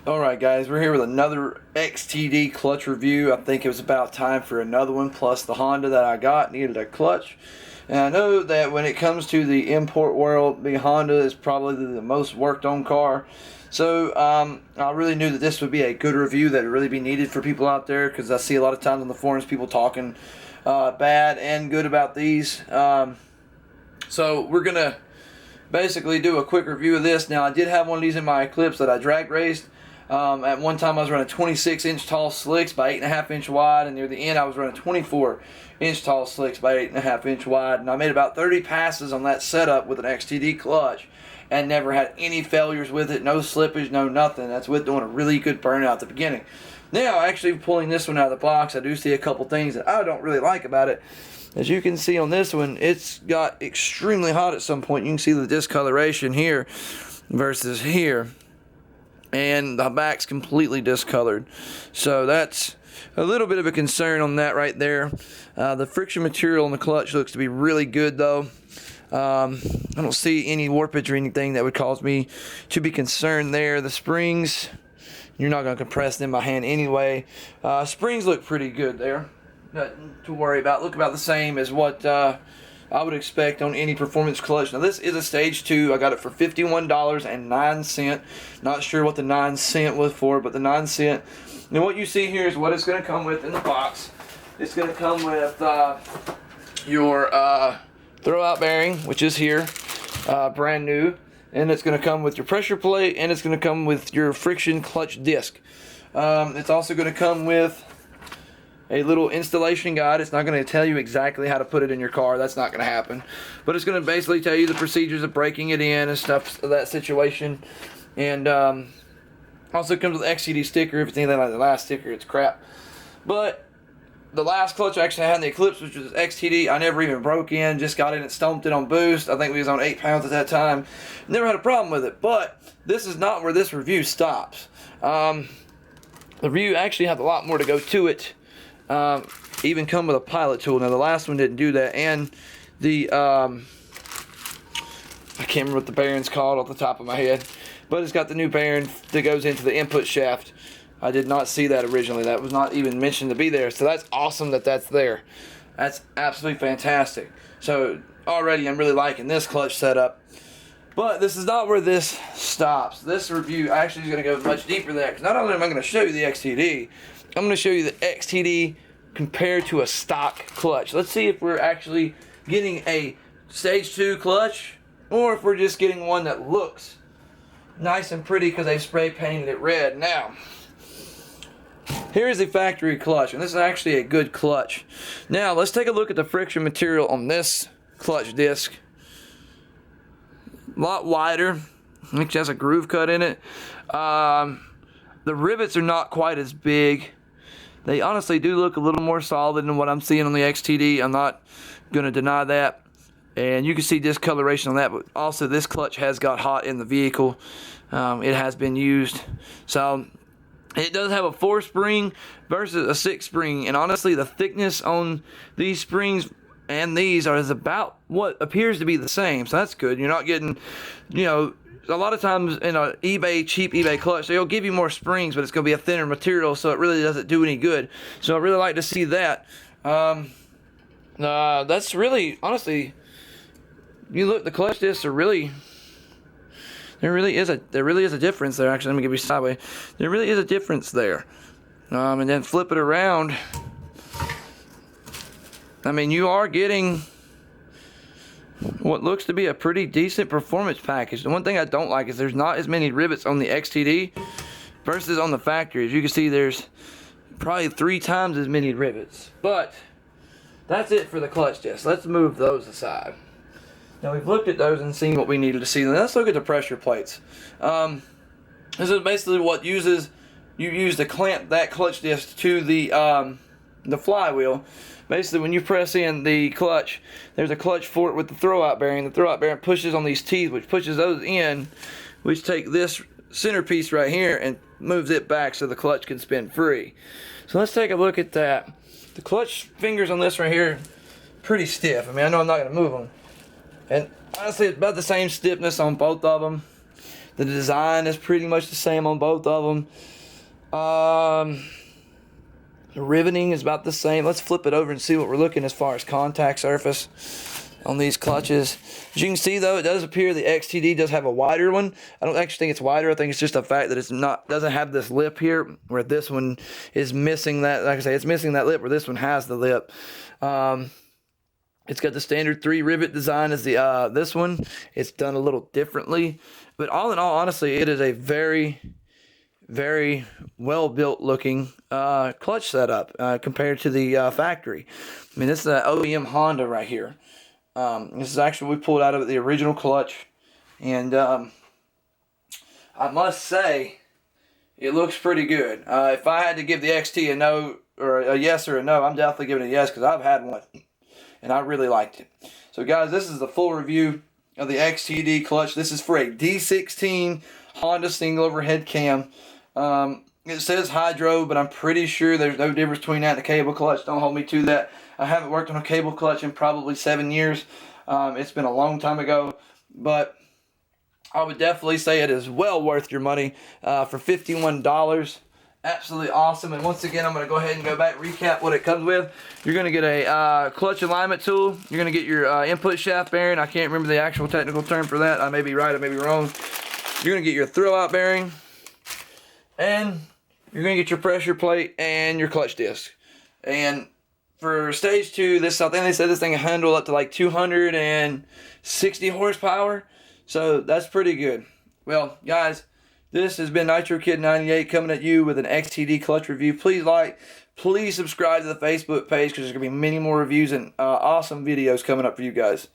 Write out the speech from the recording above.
Alright guys, we're here with another XTD clutch review. I think it was about time for another one, plus the Honda that I got needed a clutch. And I know that when it comes to the import world, the Honda is probably the most worked on car. So I really knew that this would be a good review that would really be needed for people out there, because I see a lot of times on the forums people talking bad and good about these. So we're going to basically do a quick review of this. Now, I did have one of these in my Eclipse that I drag raced. At one time I was running 26-inch tall slicks by 8.5-inch wide, and near the end I was running 24-inch tall slicks by 8.5-inch wide, and I made about 30 passes on that setup with an XTD clutch and never had any failures with it, no slippage, no nothing. That's with doing a really good burnout at the beginning. Now, actually pulling this one out of the box, I do see a couple things that I don't really like about it. As you can see on this one, it's got extremely hot at some point. You can see the discoloration here versus here, and the back's completely discolored. So that's a little bit of a concern on that right there. The friction material on the clutch looks to be really good though. I don't see any warpage or anything that would cause me to be concerned there. The springs, you're not going to compress them by hand anyway. Springs look pretty good there. Nothing to worry about. Look about the same as what I would expect on any performance clutch. Now this is a stage 2. I got it for $51.09. Not sure what the 9 cent was for, but the 9 cent. And what you see here is what it's going to come with in the box. It's going to come with your throwout bearing, which is here, brand new. And it's going to come with your pressure plate, and it's going to come with your friction clutch disc. It's also going to come with a little installation guide. It's not going to tell you exactly how to put it in your car. That's not going to happen. But it's going to basically tell you the procedures of breaking it in and stuff of that situation. And also comes with an XTD sticker. If it's anything like the last sticker, it's crap. But the last clutch I actually had in the Eclipse, which was XTD, I never even broke in. Just got in and stomped it on boost. I think we was on 8 pounds at that time. Never had a problem with it. But this is not where this review stops. The review actually has a lot more to go to it. Even come with a pilot tool. Now the last one didn't do that, and the I can't remember what the bearing's called off the top of my head, but it's got the new bearing that goes into the input shaft. I did not see that originally. That was not even mentioned to be there, so that's awesome that that's there. That's absolutely fantastic. So already I'm really liking this clutch setup. But this is not where this stops. This review actually is going to go much deeper there, because not only am I going to show you the XTD, I'm going to show you the XTD compared to a stock clutch. Let's see if we're actually getting a stage 2 clutch, or if we're just getting one that looks nice and pretty because they've spray painted it red. Now, here's the factory clutch, and this is actually a good clutch. Now, let's take a look at the friction material on this clutch disc. A lot wider. I think it has a groove cut in it. The rivets are not quite as big. They honestly do look a little more solid than what I'm seeing on the XTD. I'm not going to deny that. And you can see discoloration on that, but also this clutch has got hot in the vehicle. It has been used. So it does have a 4-spring versus a 6-spring. And honestly, the thickness on these springs and these is about what appears to be the same. So that's good. You're not getting, you know, a lot of times in a cheap eBay clutch, they'll give you more springs, but it's going to be a thinner material, so it really doesn't do any good. So I really like to see that. That's really, honestly, you look, the clutch discs are really, there really is a difference there. Actually, let me give you sideways. There really is a difference there. And then flip it around. I mean, you are getting what looks to be a pretty decent performance package. The one thing I don't like is there's not as many rivets on the XTD versus on the factory. As you can see, there's probably 3 times as many rivets. But that's it for the clutch disc. Let's move those aside. Now, we've looked at those and seen what we needed to see. Now, let's look at the pressure plates. This is basically what you use to clamp that clutch disc to the flywheel. Basically, when you press in the clutch, there's a clutch fork with the throwout bearing. The throwout bearing pushes on these teeth, which pushes those in, which take this centerpiece right here and moves it back so the clutch can spin free. So let's take a look at that. The clutch fingers on this right here, pretty stiff. I mean, I know I'm not going to move them. And honestly, it's about the same stiffness on both of them. The design is pretty much the same on both of them. The riveting is about the same. Let's flip it over and see what we're looking as far as contact surface on these clutches. As you can see, though, it does appear the XTD does have a wider one. I don't actually think it's wider. I think it's just the fact that it's not doesn't have this lip here, where this one is missing that. Like I say, it's missing that lip where this one has the lip. It's got the standard 3 rivet design as the this one. It's done a little differently, but all in all, honestly, it is a very, very well built looking clutch setup compared to the factory. I mean, this is an OEM Honda right here. This is actually we pulled out of the original clutch, and I must say it looks pretty good. If I had to give the XT a no or a yes or a no, I'm definitely giving it a yes because I've had one and I really liked it. So guys, this is the full review of the XTD clutch. This is for a D16 Honda single overhead cam. It says hydro, but I'm pretty sure there's no difference between that and a cable clutch. Don't hold me to that. I haven't worked on a cable clutch in probably 7 years. It's been a long time ago, but I would definitely say it is well worth your money for $51. Absolutely awesome. And once again, I'm going to go ahead and go back, recap what it comes with. You're going to get a clutch alignment tool. You're going to get your input shaft bearing. I can't remember the actual technical term for that. I may be right, I may be wrong. You're going to get your throw out bearing. And you're going to get your pressure plate and your clutch disc. And for stage 2, I think they said this thing can handle up to like 260 horsepower. So that's pretty good. Well, guys, this has been Nitro Kid 98 coming at you with an XTD clutch review. Please subscribe to the Facebook page because there's going to be many more reviews and awesome videos coming up for you guys.